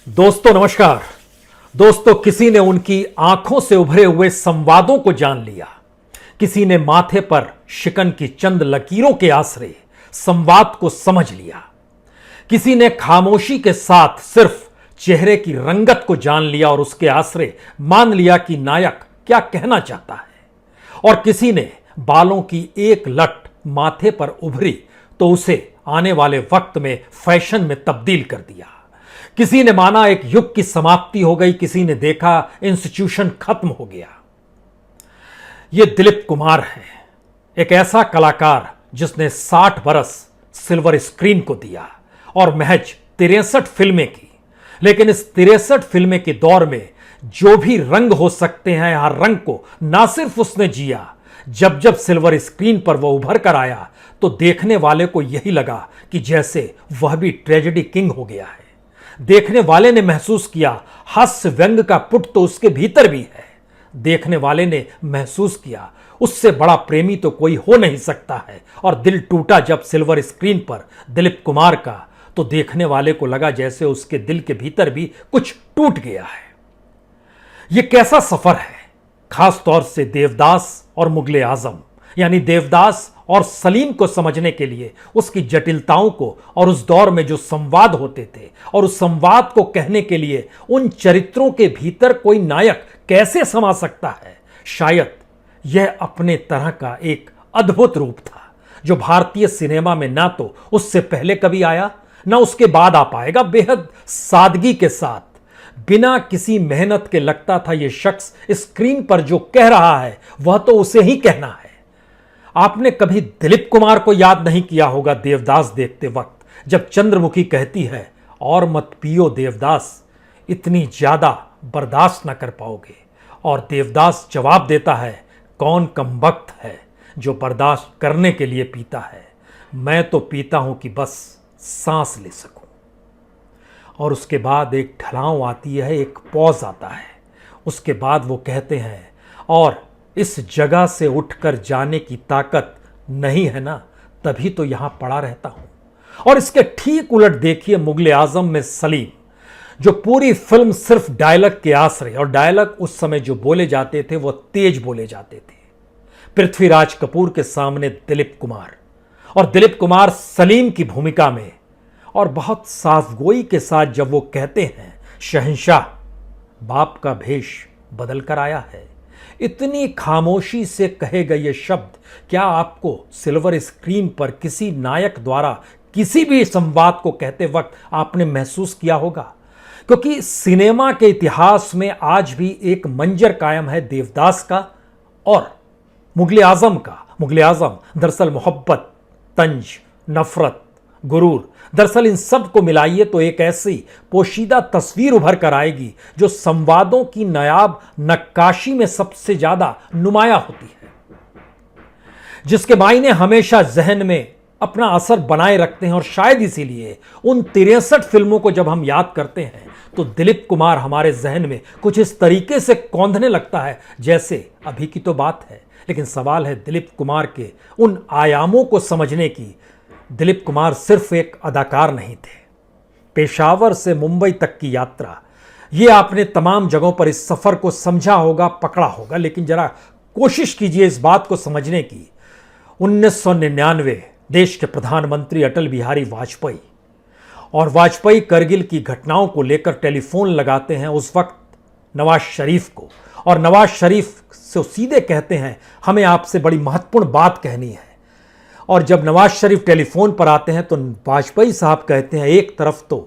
दोस्तों नमस्कार। दोस्तों, किसी ने उनकी आंखों से उभरे हुए संवादों को जान लिया, किसी ने माथे पर शिकन की चंद लकीरों के आसरे संवाद को समझ लिया, किसी ने खामोशी के साथ सिर्फ चेहरे की रंगत को जान लिया और उसके आसरे मान लिया कि नायक क्या कहना चाहता है, और किसी ने बालों की एक लट माथे पर उभरी तो उसे आने वाले वक्त में फैशन में तब्दील कर दिया। किसी ने माना एक युग की समाप्ति हो गई, किसी ने देखा इंस्टीट्यूशन खत्म हो गया। यह दिलीप कुमार है, एक ऐसा कलाकार जिसने 60 बरस सिल्वर स्क्रीन को दिया और महज 63 फिल्में की। लेकिन इस 63 फिल्में के दौर में जो भी रंग हो सकते हैं, हर रंग को ना सिर्फ उसने जिया, जब जब सिल्वर स्क्रीन पर वह उभर कर आया तो देखने वाले को यही लगा कि जैसे वह भी ट्रेजेडी किंग हो गया है। देखने वाले ने महसूस किया हास्य व्यंग का पुट तो उसके भीतर भी है। देखने वाले ने महसूस किया उससे बड़ा प्रेमी तो कोई हो नहीं सकता है। और दिल टूटा जब सिल्वर स्क्रीन पर दिलीप कुमार का, तो देखने वाले को लगा जैसे उसके दिल के भीतर भी कुछ टूट गया है। यह कैसा सफर है, खास तौर से देवदास और मुगले आजम, यानी देवदास और सलीम को समझने के लिए उसकी जटिलताओं को और उस दौर में जो संवाद होते थे और उस संवाद को कहने के लिए उन चरित्रों के भीतर कोई नायक कैसे समा सकता है। शायद यह अपने तरह का एक अद्भुत रूप था जो भारतीय सिनेमा में ना तो उससे पहले कभी आया ना उसके बाद आ पाएगा। बेहद सादगी के साथ, बिना किसी मेहनत के लगता था यह शख्स स्क्रीन पर जो कह रहा है वह तो उसे ही कहना है। आपने कभी दिलीप कुमार को याद नहीं किया होगा देवदास देखते वक्त, जब चंद्रमुखी कहती है और मत पियो देवदास, इतनी ज्यादा बर्दाश्त ना कर पाओगे, और देवदास जवाब देता है कौन कमबख्त है जो बर्दाश्त करने के लिए पीता है, मैं तो पीता हूं कि बस सांस ले सकूं। और उसके बाद एक ढलाव आती है, एक पॉज आता है। उसके बाद वो कहते हैं और इस जगह से उठकर जाने की ताकत नहीं है ना, तभी तो यहां पड़ा रहता हूं। और इसके ठीक उलट देखिए मुगले आजम में सलीम, जो पूरी फिल्म सिर्फ डायलॉग के आसरे, और डायलॉग उस समय जो बोले जाते थे वो तेज बोले जाते थे। पृथ्वीराज कपूर के सामने दिलीप कुमार, और दिलीप कुमार सलीम की भूमिका में, और बहुत साफगोई के साथ जब वो कहते हैं शहंशाह बाप का भेष बदल कर आया है। इतनी खामोशी से कहे गए ये शब्द क्या आपको सिल्वर स्क्रीन पर किसी नायक द्वारा किसी भी संवाद को कहते वक्त आपने महसूस किया होगा? क्योंकि सिनेमा के इतिहास में आज भी एक मंजर कायम है देवदास का और मुगले आजम का। मुगले आजम दरअसल मोहब्बत, तंज, नफरत, गुरूर, दरअसल इन सब को मिलाइए तो एक ऐसी पोशीदा तस्वीर उभर कर आएगी जो संवादों की नायाब नक्काशी में सबसे ज्यादा नुमाया होती है, जिसके मायने हमेशा जहन में अपना असर बनाए रखते हैं। और शायद इसीलिए उन 63 फिल्मों को जब हम याद करते हैं तो दिलीप कुमार हमारे जहन में कुछ इस तरीके से कौंधने लगता है जैसे अभी की तो बात है। लेकिन सवाल है दिलीप कुमार के उन आयामों को समझने की। दिलीप कुमार सिर्फ एक अदाकार नहीं थे। पेशावर से मुंबई तक की यात्रा, ये आपने तमाम जगहों पर इस सफर को समझा होगा, पकड़ा होगा। लेकिन जरा कोशिश कीजिए इस बात को समझने की। 1999 देश के प्रधानमंत्री अटल बिहारी वाजपेयी, और वाजपेयी करगिल की घटनाओं को लेकर टेलीफोन लगाते हैं उस वक्त नवाज शरीफ को, और नवाज शरीफ से सीधे कहते हैं हमें आपसे बड़ी महत्वपूर्ण बात कहनी है। और जब नवाज शरीफ टेलीफोन पर आते हैं तो वाजपेयी साहब कहते हैं एक तरफ तो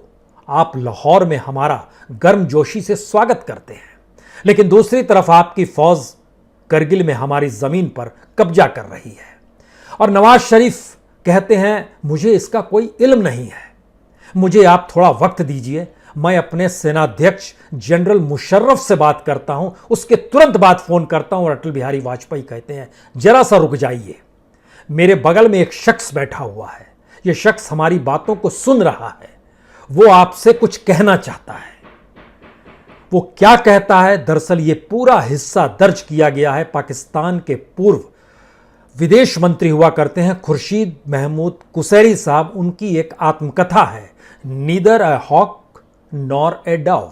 आप लाहौर में हमारा गर्मजोशी से स्वागत करते हैं, लेकिन दूसरी तरफ आपकी फौज करगिल में हमारी जमीन पर कब्जा कर रही है। और नवाज शरीफ कहते हैं मुझे इसका कोई इल्म नहीं है, मुझे आप थोड़ा वक्त दीजिए, मैं अपने सेनाध्यक्ष जनरल मुशर्रफ से बात करता हूं, उसके तुरंत बाद फोन करता हूं। और अटल बिहारी वाजपेयी कहते हैं जरा सा रुक जाइए, मेरे बगल में एक शख्स बैठा हुआ है, यह शख्स हमारी बातों को सुन रहा है, वो आपसे कुछ कहना चाहता है। वो क्या कहता है, दरअसल ये पूरा हिस्सा दर्ज किया गया है। पाकिस्तान के पूर्व विदेश मंत्री हुआ करते हैं खुर्शीद महमूद कुसैरी साहब, उनकी एक आत्मकथा है neither a hawk nor a dove.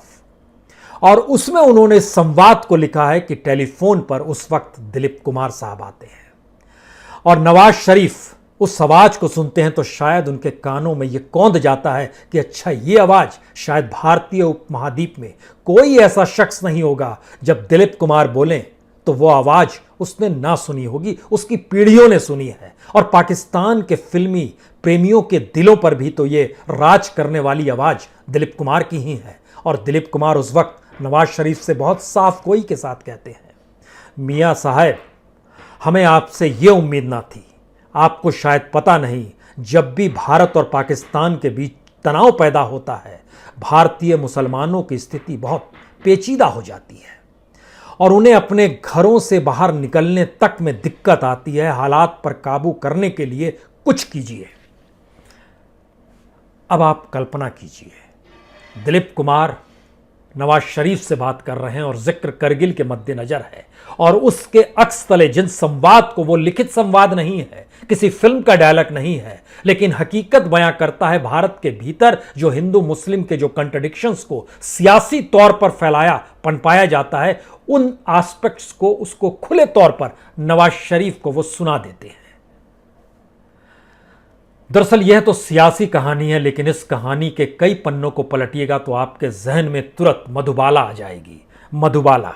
और उसमें उन्होंने संवाद को लिखा है कि टेलीफोन पर उस वक्त दिलीप कुमार साहब आते हैं और नवाज शरीफ उस आवाज को सुनते हैं तो शायद उनके कानों में यह कौंध जाता है कि अच्छा, ये आवाज शायद भारतीय उपमहाद्वीप में कोई ऐसा शख्स नहीं होगा, जब दिलीप कुमार बोलें तो वो आवाज उसने ना सुनी होगी, उसकी पीढ़ियों ने सुनी है। और पाकिस्तान के फिल्मी प्रेमियों के दिलों पर भी तो ये राज करने वाली आवाज दिलीप कुमार की ही है। और दिलीप कुमार उस वक्त नवाज शरीफ से बहुत साफ गोई के साथ कहते हैं, मियां साहब, हमें आपसे ये उम्मीद ना थी। आपको शायद पता नहीं, जब भी भारत और पाकिस्तान के बीच तनाव पैदा होता है, भारतीय मुसलमानों की स्थिति बहुत पेचीदा हो जाती है और उन्हें अपने घरों से बाहर निकलने तक में दिक्कत आती है। हालात पर काबू करने के लिए कुछ कीजिए। अब आप कल्पना कीजिए, दिलीप कुमार नवाज शरीफ से बात कर रहे हैं और जिक्र करगिल के मद्देनजर है और उसके अक्स तले जिन संवाद को, वो लिखित संवाद नहीं है, किसी फिल्म का डायलॉग नहीं है, लेकिन हकीकत बयां करता है भारत के भीतर जो हिंदू मुस्लिम के जो कंट्रडिक्शंस को सियासी तौर पर फैलाया पनपाया जाता है, उन एस्पेक्ट्स को उसको खुले तौर पर नवाज शरीफ को वो सुना देते हैं। दरअसल यह तो सियासी कहानी है, लेकिन इस कहानी के कई पन्नों को पलटिएगा तो आपके जहन में तुरंत मधुबाला आ जाएगी। मधुबाला,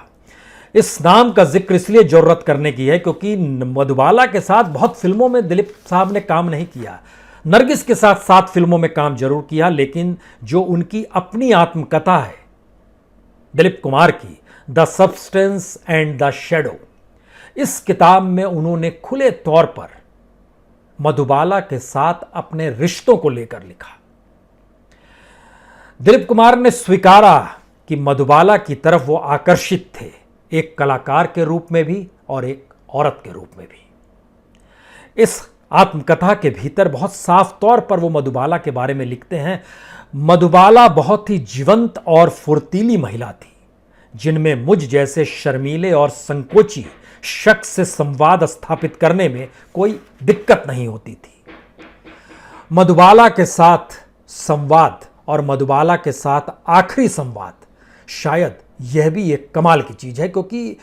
इस नाम का जिक्र इसलिए जरूरत करने की है क्योंकि मधुबाला के साथ बहुत फिल्मों में दिलीप साहब ने काम नहीं किया। नरगिस के साथ 7 फिल्मों में काम जरूर किया, लेकिन जो उनकी अपनी आत्मकथा है दिलीप कुमार की, the substance and the shadow, इस किताब में उन्होंने खुले तौर पर मधुबाला के साथ अपने रिश्तों को लेकर लिखा। दिलीप कुमार ने स्वीकारा कि मधुबाला की तरफ वो आकर्षित थे, एक कलाकार के रूप में भी और एक औरत के रूप में भी। इस आत्मकथा के भीतर बहुत साफ तौर पर वो मधुबाला के बारे में लिखते हैं, मधुबाला बहुत ही जीवंत और फुर्तीली महिला थी, जिनमें मुझ जैसे शर्मीले और संकोची शख्स से संवाद स्थापित करने में कोई दिक्कत नहीं होती थी। मधुबाला के साथ संवाद और मधुबाला के साथ आखिरी संवाद, शायद यह भी एक कमाल की चीज है, क्योंकि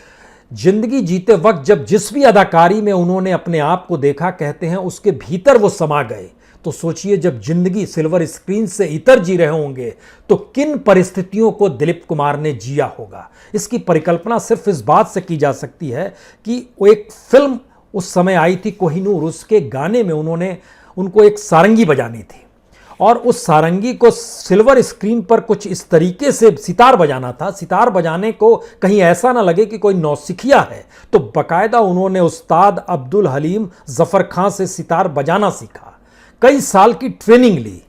जिंदगी जीते वक्त जब जिस भी अदाकारी में उन्होंने अपने आप को देखा, कहते हैं उसके भीतर वो समा गए। तो सोचिए, जब जिंदगी सिल्वर स्क्रीन से इतर जी रहे होंगे तो किन परिस्थितियों को दिलीप कुमार ने जिया होगा। इसकी परिकल्पना सिर्फ इस बात से की जा सकती है कि वो एक फिल्म उस समय आई थी कोहिनूर, उसके गाने में उन्होंने उनको एक सारंगी बजानी थी और उस सारंगी को सिल्वर स्क्रीन पर कुछ इस तरीके से सितार बजाना था। सितार बजाने को कहीं ऐसा ना लगे कि कोई नौसिखिया है, तो बाकायदा उन्होंने उस्ताद अब्दुल हलीम जफर खां से सितार बजाना सीखा, कई साल की ट्रेनिंग ली।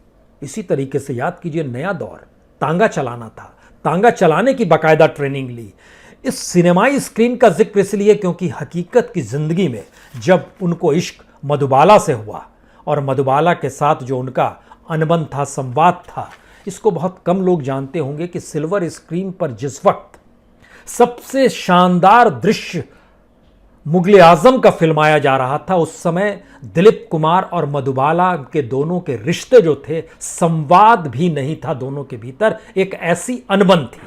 इसी तरीके से याद कीजिए, नया दौर, तांगा चलाना था, तांगा चलाने की बाकायदा ट्रेनिंग ली। इस सिनेमाई स्क्रीन का जिक्र इसलिए क्योंकि हकीकत की जिंदगी में जब उनको इश्क मधुबाला से हुआ और मधुबाला के साथ जो उनका अनबन था, संवाद था, इसको बहुत कम लोग जानते होंगे कि सिल्वर स्क्रीन पर जिस वक्त सबसे शानदार दृश्य मुगले आजम का फिल्माया जा रहा था, उस समय दिलीप कुमार और मधुबाला के दोनों के रिश्ते जो थे, संवाद भी नहीं था दोनों के भीतर, एक ऐसी अनबन थी।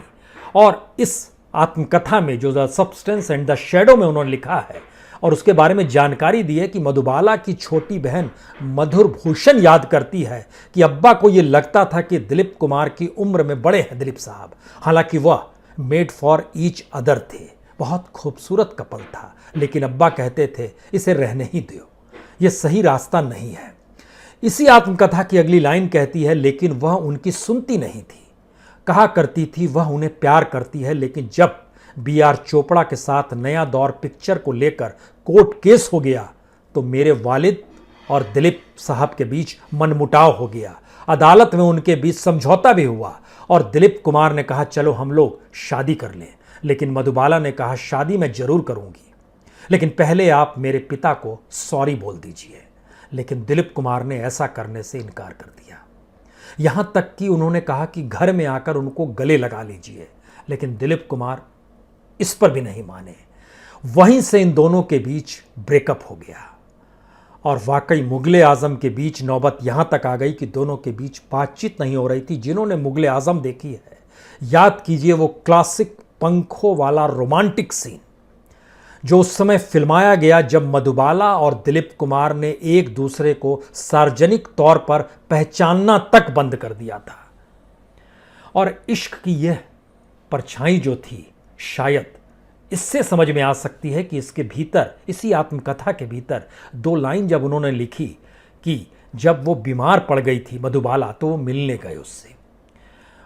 और इस आत्मकथा में जो the substance and the shadow में उन्होंने लिखा है और उसके बारे में जानकारी दी है कि मधुबाला की छोटी बहन मधुर भूषण याद करती है कि अब्बा को यह लगता था कि दिलीप कुमार की उम्र में बड़े हैं दिलीप साहब, हालांकि वह मेड फॉर ईच अदर थे, बहुत खूबसूरत कपल था, लेकिन अब्बा कहते थे इसे रहने ही दो, यह सही रास्ता नहीं है। इसी आत्मकथा की अगली लाइन कहती है, लेकिन वह उनकी सुनती नहीं थी, कहा करती थी वह उन्हें प्यार करती है, लेकिन जब BR चोपड़ा के साथ नया दौर पिक्चर को लेकर कोर्ट केस हो गया तो मेरे वालिद और दिलीप साहब के बीच मनमुटाव हो गया। अदालत में उनके बीच समझौता भी हुआ और दिलीप कुमार ने कहा चलो हम लोग शादी कर लें, लेकिन मधुबाला ने कहा शादी मैं जरूर करूंगी, लेकिन पहले आप मेरे पिता को सॉरी बोल दीजिए। लेकिन दिलीप कुमार ने ऐसा करने से इनकार कर दिया, यहां तक कि उन्होंने कहा कि घर में आकर उनको गले लगा लीजिए, लेकिन दिलीप कुमार इस पर भी नहीं माने। वहीं से इन दोनों के बीच ब्रेकअप हो गया और वाकई मुगले आजम के बीच नौबत यहां तक आ गई कि दोनों के बीच बातचीत नहीं हो रही थी। जिन्होंने मुगले आजम देखी है, याद कीजिए वो क्लासिक पंखों वाला रोमांटिक सीन जो उस समय फिल्माया गया जब मधुबाला और दिलीप कुमार ने एक दूसरे को सार्वजनिक तौर पर पहचानना तक बंद कर दिया था। और इश्क की यह परछाई जो थी, शायद इससे समझ में आ सकती है कि इसके भीतर, इसी आत्मकथा के भीतर दो लाइन जब उन्होंने लिखी कि जब वो बीमार पड़ गई थी मधुबाला, तो वो मिलने गए उससे।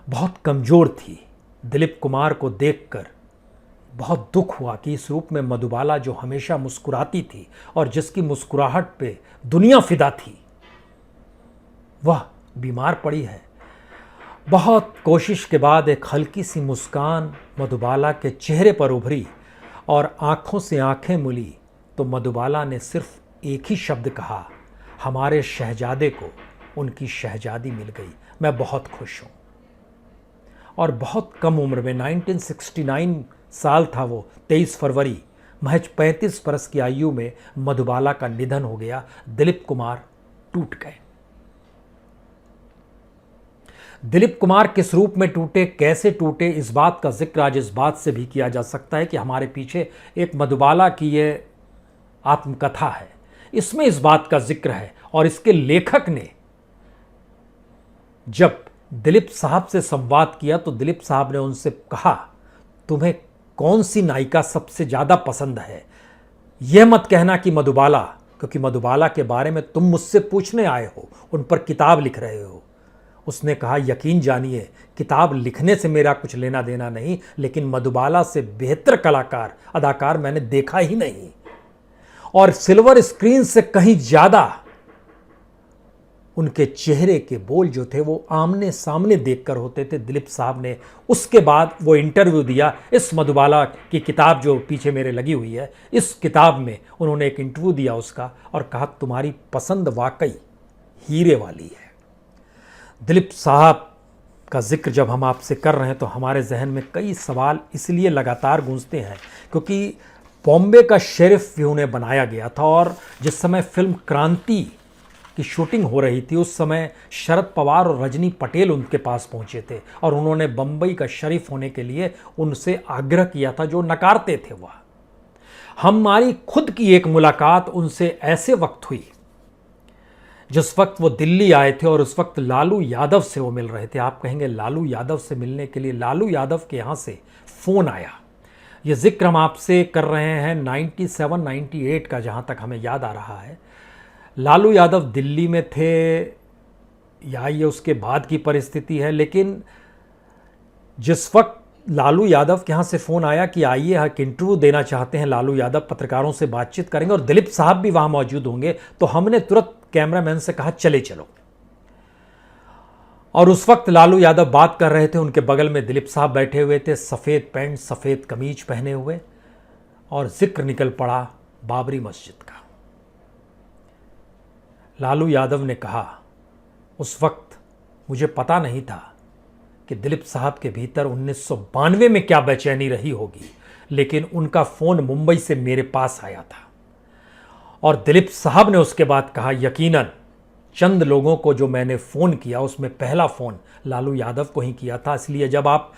बहुत कमज़ोर थी। दिलीप कुमार को देखकर बहुत दुख हुआ कि इस रूप में मधुबाला, जो हमेशा मुस्कुराती थी और जिसकी मुस्कुराहट पे दुनिया फिदा थी, वह बीमार पड़ी है। बहुत कोशिश के बाद एक हल्की सी मुस्कान मधुबाला के चेहरे पर उभरी और आंखों से आंखें मिली तो मधुबाला ने सिर्फ एक ही शब्द कहा, हमारे शहजादे को उनकी शहजादी मिल गई, मैं बहुत खुश हूँ। और बहुत कम उम्र में, 1969 साल था वो, 23 फरवरी, महज 35 बरस की आयु में मधुबाला का निधन हो गया। दिलीप कुमार टूट गए। दिलीप कुमार किस रूप में टूटे, कैसे टूटे, इस बात का जिक्र आज इस बात से भी किया जा सकता है कि हमारे पीछे एक मधुबाला की ये आत्मकथा है। इसमें इस बात का जिक्र है और इसके लेखक ने जब दिलीप साहब से संवाद किया तो दिलीप साहब ने उनसे कहा, तुम्हें कौन सी नायिका सबसे ज़्यादा पसंद है? यह मत कहना कि मधुबाला, क्योंकि मधुबाला के बारे में तुम मुझसे पूछने आए हो, उन पर किताब लिख रहे हो। उसने कहा, यकीन जानिए किताब लिखने से मेरा कुछ लेना देना नहीं, लेकिन मधुबाला से बेहतर कलाकार, अदाकार मैंने देखा ही नहीं। और सिल्वर स्क्रीन से कहीं ज़्यादा उनके चेहरे के बोल जो थे वो आमने सामने देखकर होते थे। दिलीप साहब ने उसके बाद वो इंटरव्यू दिया। इस मधुबाला की किताब जो पीछे मेरे लगी हुई है, इस किताब में उन्होंने एक इंटरव्यू दिया उसका और कहा, तुम्हारी पसंद वाकई हीरे वाली है। दिलीप साहब का जिक्र जब हम आपसे कर रहे हैं तो हमारे जहन में कई सवाल इसलिए लगातार गूंजते हैं क्योंकि बॉम्बे का शेरिफ भी उन्हें बनाया गया था और जिस समय फिल्म क्रांति की शूटिंग हो रही थी उस समय शरद पवार और रजनी पटेल उनके पास पहुंचे थे और उन्होंने बम्बई का शरीफ होने के लिए उनसे आग्रह किया था, जो नकारते थे। वह हमारी खुद की एक मुलाकात उनसे ऐसे वक्त हुई जिस वक्त वो दिल्ली आए थे और उस वक्त लालू यादव से वो मिल रहे थे। आप कहेंगे लालू यादव से मिलने के लिए? लालू यादव के यहाँ से फ़ोन आया। ये जिक्र हम आपसे कर रहे हैं 97-98 का, जहाँ तक हमें याद आ रहा है। लालू यादव दिल्ली में थे या ये उसके बाद की परिस्थिति है, लेकिन जिस वक्त लालू यादव के यहाँ से फ़ोन आया कि आइए एक इंटरव्यू देना चाहते हैं लालू यादव, पत्रकारों से बातचीत करेंगे और दिलीप साहब भी वहाँ मौजूद होंगे, तो हमने तुरंत कैमरामैन से कहा, चले चलो। और उस वक्त लालू यादव बात कर रहे थे, उनके बगल में दिलीप साहब बैठे हुए थे, सफ़ेद पैंट सफ़ेद कमीज पहने हुए, और जिक्र निकल पड़ा बाबरी मस्जिद का। लालू यादव ने कहा, उस वक्त मुझे पता नहीं था कि दिलीप साहब के भीतर 1992 में क्या बेचैनी रही होगी, लेकिन उनका फ़ोन मुंबई से मेरे पास आया था। और दिलीप साहब ने उसके बाद कहा, यकीनन चंद लोगों को जो मैंने फ़ोन किया उसमें पहला फ़ोन लालू यादव को ही किया था। इसलिए जब आप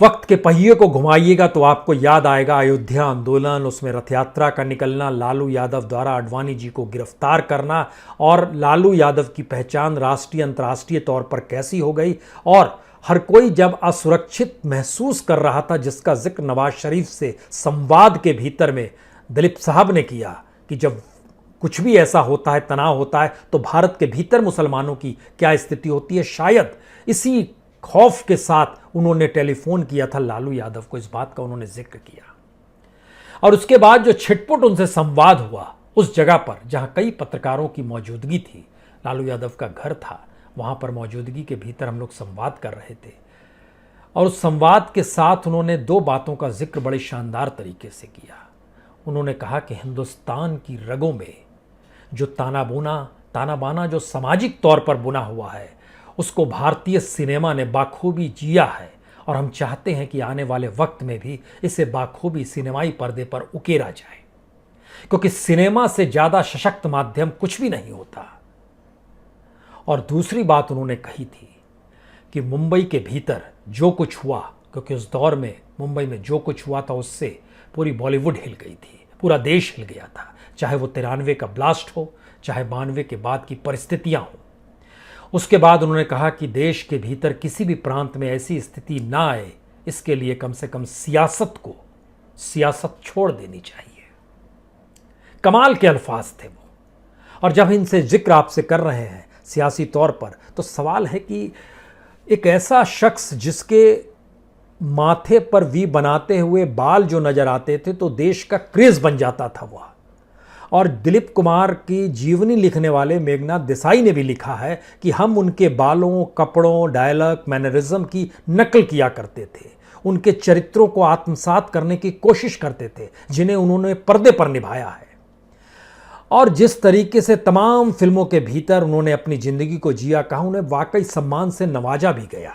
वक्त के पहिए को घुमाइएगा तो आपको याद आएगा अयोध्या आंदोलन, उसमें रथ यात्रा का निकलना, लालू यादव द्वारा आडवाणी जी को गिरफ्तार करना और लालू यादव की पहचान राष्ट्रीय अंतर्राष्ट्रीय तौर पर कैसी हो गई। और हर कोई जब असुरक्षित महसूस कर रहा था, जिसका जिक्र नवाज शरीफ से संवाद के भीतर में दिलीप साहब ने किया कि जब कुछ भी ऐसा होता है, तनाव होता है, तो भारत के भीतर मुसलमानों की क्या स्थिति होती है, शायद इसी खौफ के साथ उन्होंने टेलीफोन किया था लालू यादव को। इस बात का उन्होंने जिक्र किया। और उसके बाद जो छिटपुट उनसे संवाद हुआ उस जगह पर जहां कई पत्रकारों की मौजूदगी थी, लालू यादव का घर था, वहां पर मौजूदगी के भीतर हम लोग संवाद कर रहे थे। और उस संवाद के साथ उन्होंने दो बातों का जिक्र बड़े शानदार तरीके से किया। उन्होंने कहा कि हिंदुस्तान की रगों में जो ताना बाना जो सामाजिक तौर पर बुना हुआ है, उसको भारतीय सिनेमा ने बाखूबी जिया है और हम चाहते हैं कि आने वाले वक्त में भी इसे बाखूबी सिनेमाई पर्दे पर उकेरा जाए। क्योंकि सिनेमा से ज्यादा सशक्त माध्यम कुछ भी नहीं होता। और दूसरी बात उन्होंने कही थी कि मुंबई के भीतर जो कुछ हुआ, क्योंकि उस दौर में मुंबई में जो कुछ हुआ था उससे पूरी बॉलीवुड हिल गई थी, पूरा देश हिल गया था, चाहे वो 93 का ब्लास्ट हो, चाहे 92 के बाद की परिस्थितियां हो। उसके बाद उन्होंने कहा कि देश के भीतर किसी भी प्रांत में ऐसी स्थिति ना आए, इसके लिए कम से कम सियासत छोड़ देनी चाहिए। कमाल के अल्फाज थे वो। और जब इनसे जिक्र आपसे कर रहे हैं सियासी तौर पर, तो सवाल है कि एक ऐसा शख्स जिसके माथे पर वी बनाते हुए बाल जो नजर आते थे तो देश का क्रेज बन जाता था वह। और दिलीप कुमार की जीवनी लिखने वाले मेघनाथ देसाई ने भी लिखा है कि हम उनके बालों, कपड़ों, डायलॉग, मैनरिज्म की नकल किया करते थे, उनके चरित्रों को आत्मसात करने की कोशिश करते थे जिन्हें उन्होंने पर्दे पर निभाया है। और जिस तरीके से तमाम फिल्मों के भीतर उन्होंने अपनी जिंदगी को जिया, कहा उन्हें वाकई सम्मान से नवाजा भी गया।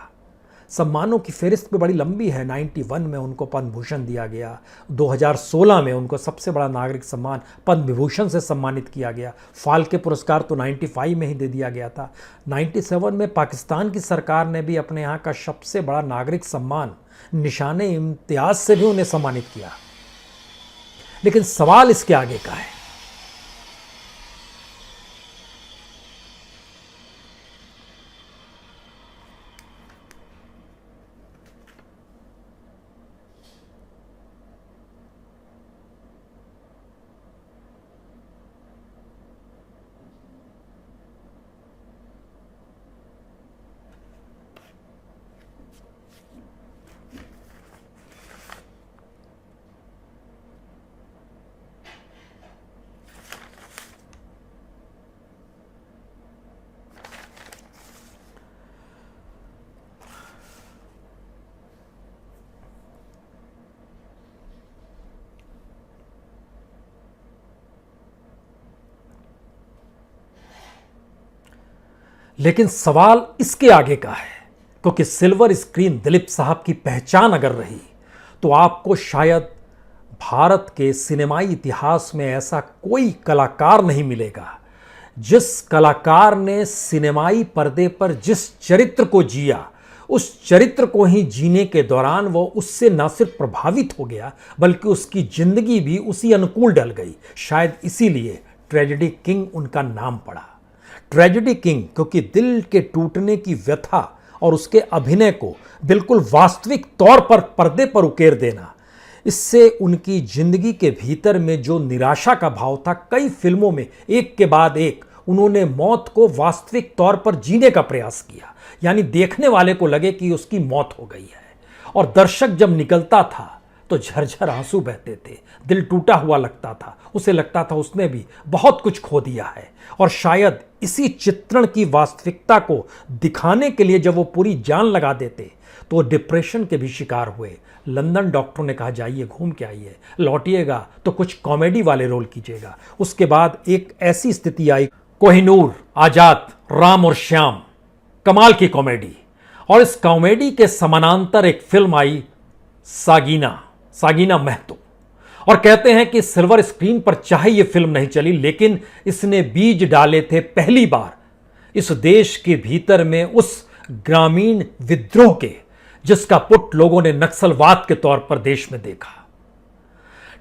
सम्मानों की फेरिस्त भी बड़ी लंबी है। 91 में उनको पद्म भूषण दिया गया, 2016 में उनको सबसे बड़ा नागरिक सम्मान पद्म विभूषण से सम्मानित किया गया, फाल्के पुरस्कार तो 95 में ही दे दिया गया था। 97 में पाकिस्तान की सरकार ने भी अपने यहाँ का सबसे बड़ा नागरिक सम्मान निशाने इम्तियाज से भी उन्हें सम्मानित किया। लेकिन सवाल इसके आगे का है। लेकिन सवाल इसके आगे का है, क्योंकि सिल्वर स्क्रीन दिलीप साहब की पहचान अगर रही तो आपको शायद भारत के सिनेमाई इतिहास में ऐसा कोई कलाकार नहीं मिलेगा जिस कलाकार ने सिनेमाई पर्दे पर जिस चरित्र को जिया, उस चरित्र को ही जीने के दौरान वो उससे न सिर्फ प्रभावित हो गया बल्कि उसकी जिंदगी भी उसी अनुकूल ढल गई। शायद इसीलिए ट्रेजेडी किंग उनका नाम पड़ा। ट्रेजेडी किंग क्योंकि दिल के टूटने की व्यथा और उसके अभिनय को बिल्कुल वास्तविक तौर पर पर्दे पर उकेर देना, इससे उनकी जिंदगी के भीतर में जो निराशा का भाव था, कई फिल्मों में एक के बाद एक उन्होंने मौत को वास्तविक तौर पर जीने का प्रयास किया, यानी देखने वाले को लगे कि उसकी मौत हो गई है। और दर्शक जब निकलता था तो झरझर आंसू बहते थे, दिल टूटा हुआ लगता था, उसे लगता था उसने भी बहुत कुछ खो दिया है। और शायद इसी चित्रण की वास्तविकता को दिखाने के लिए जब वो पूरी जान लगा देते तो डिप्रेशन के भी शिकार हुए। लंदन डॉक्टरों ने कहा जाइए घूम के आइए, लौटिएगा तो कुछ कॉमेडी वाले रोल कीजिएगा। उसके बाद एक ऐसी स्थिति आई, कोहिनूर, आजाद, राम और श्याम, कमाल की कॉमेडी। और इस कॉमेडी के समानांतर एक फिल्म आई सागीना महतो। और कहते हैं कि सिल्वर स्क्रीन पर चाहे ये फिल्म नहीं चली, लेकिन इसने बीज डाले थे पहली बार इस देश के भीतर में उस ग्रामीण विद्रोह के जिसका पुट लोगों ने नक्सलवाद के तौर पर देश में देखा।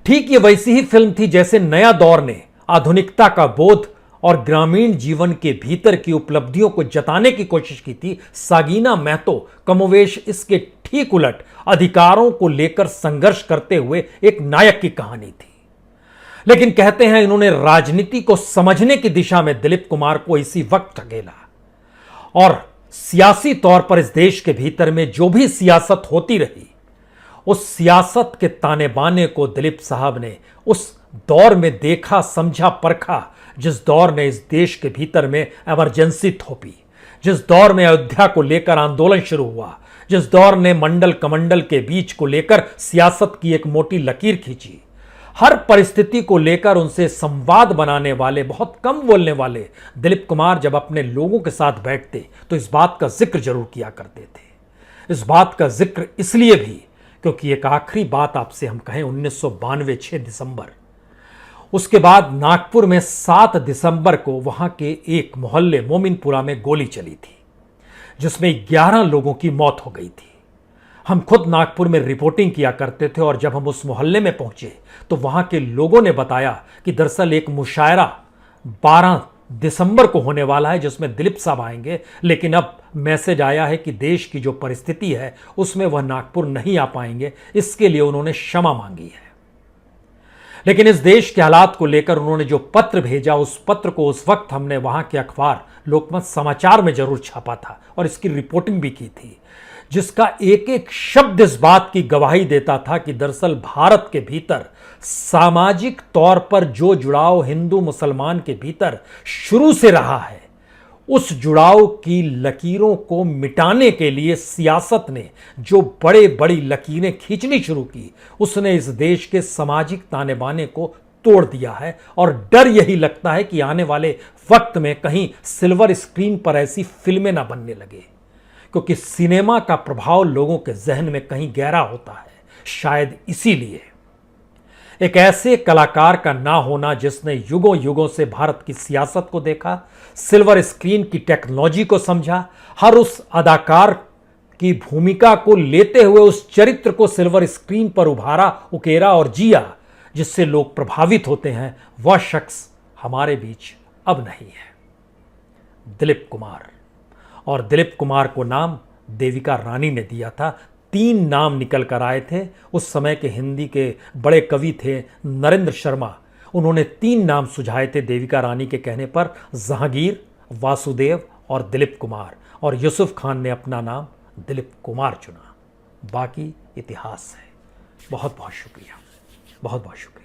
ठीक ये वैसी ही फिल्म थी जैसे नया दौर ने आधुनिकता का बोध और ग्रामीण जीवन के भीतर की उपलब्धियों को जताने की कोशिश की थी। सागीना महतो कमोवेश इसके ठीक उलट अधिकारों को लेकर संघर्ष करते हुए एक नायक की कहानी थी। लेकिन कहते हैं इन्होंने राजनीति को समझने की दिशा में दिलीप कुमार को इसी वक्त ढकेला। और सियासी तौर पर इस देश के भीतर में जो भी सियासत होती रही, उस सियासत के ताने बाने को दिलीप साहब ने उस दौर में देखा, समझा, परखा जिस दौर ने इस देश के भीतर में इमरजेंसी थोपी, जिस दौर में अयोध्या को लेकर आंदोलन शुरू हुआ, जिस दौर ने मंडल कमंडल के बीच को लेकर सियासत की एक मोटी लकीर खींची। हर परिस्थिति को लेकर उनसे संवाद बनाने वाले, बहुत कम बोलने वाले दिलीप कुमार जब अपने लोगों के साथ बैठते तो इस बात का जिक्र जरूर किया करते थे। इस बात का जिक्र इसलिए भी क्योंकि एक आखिरी बात आपसे हम कहें, 1992 6 दिसंबर उसके बाद नागपुर में 7 दिसंबर को वहां के एक मोहल्ले मोमिनपुरा में गोली चली थी, जिसमें 11 लोगों की मौत हो गई थी। हम खुद नागपुर में रिपोर्टिंग किया करते थे और जब हम उस मोहल्ले में पहुंचे तो वहां के लोगों ने बताया कि दरअसल एक मुशायरा 12 दिसंबर को होने वाला है, जिसमें दिलीप साहब आएंगे, लेकिन अब मैसेज आया है कि देश की जो परिस्थिति है उसमें वह नागपुर नहीं आ पाएंगे। इसके लिए उन्होंने क्षमा मांगी है। लेकिन इस देश के हालात को लेकर उन्होंने जो पत्र भेजा, उस पत्र को उस वक्त हमने वहां के अखबार लोकमत समाचार में जरूर छापा था और इसकी रिपोर्टिंग भी की थी, जिसका एक एक शब्द इस बात की गवाही देता था कि दरअसल भारत के भीतर सामाजिक तौर पर जो जुड़ाव हिंदू मुसलमान के भीतर शुरू से रहा है, उस जुड़ाव की लकीरों को मिटाने के लिए सियासत ने जो बड़े बड़ी लकीरें खींचनी शुरू की, उसने इस देश के सामाजिक ताने बाने को तोड़ दिया है। और डर यही लगता है कि आने वाले वक्त में कहीं सिल्वर स्क्रीन पर ऐसी फिल्में ना बनने लगे, क्योंकि सिनेमा का प्रभाव लोगों के जहन में कहीं गहरा होता है। शायद इसीलिए एक ऐसे कलाकार का ना होना जिसने युगों युगों से भारत की सियासत को देखा, सिल्वर स्क्रीन की टेक्नोलॉजी को समझा, हर उस अदाकार की भूमिका को लेते हुए उस चरित्र को सिल्वर स्क्रीन पर उभारा, उकेरा और जिया, जिससे लोग प्रभावित होते हैं, वह शख्स हमारे बीच अब नहीं है। दिलीप कुमार। और दिलीप कुमार को नाम देविका रानी ने दिया था। 3 नाम निकल कर आए थे। उस समय के हिंदी के बड़े कवि थे नरेंद्र शर्मा, उन्होंने 3 नाम सुझाए थे देविका रानी के कहने पर, जहांगीर, वासुदेव और दिलीप कुमार, और यूसुफ खान ने अपना नाम दिलीप कुमार चुना। बाकी इतिहास है। बहुत बहुत शुक्रिया, बहुत बहुत शुक्रिया।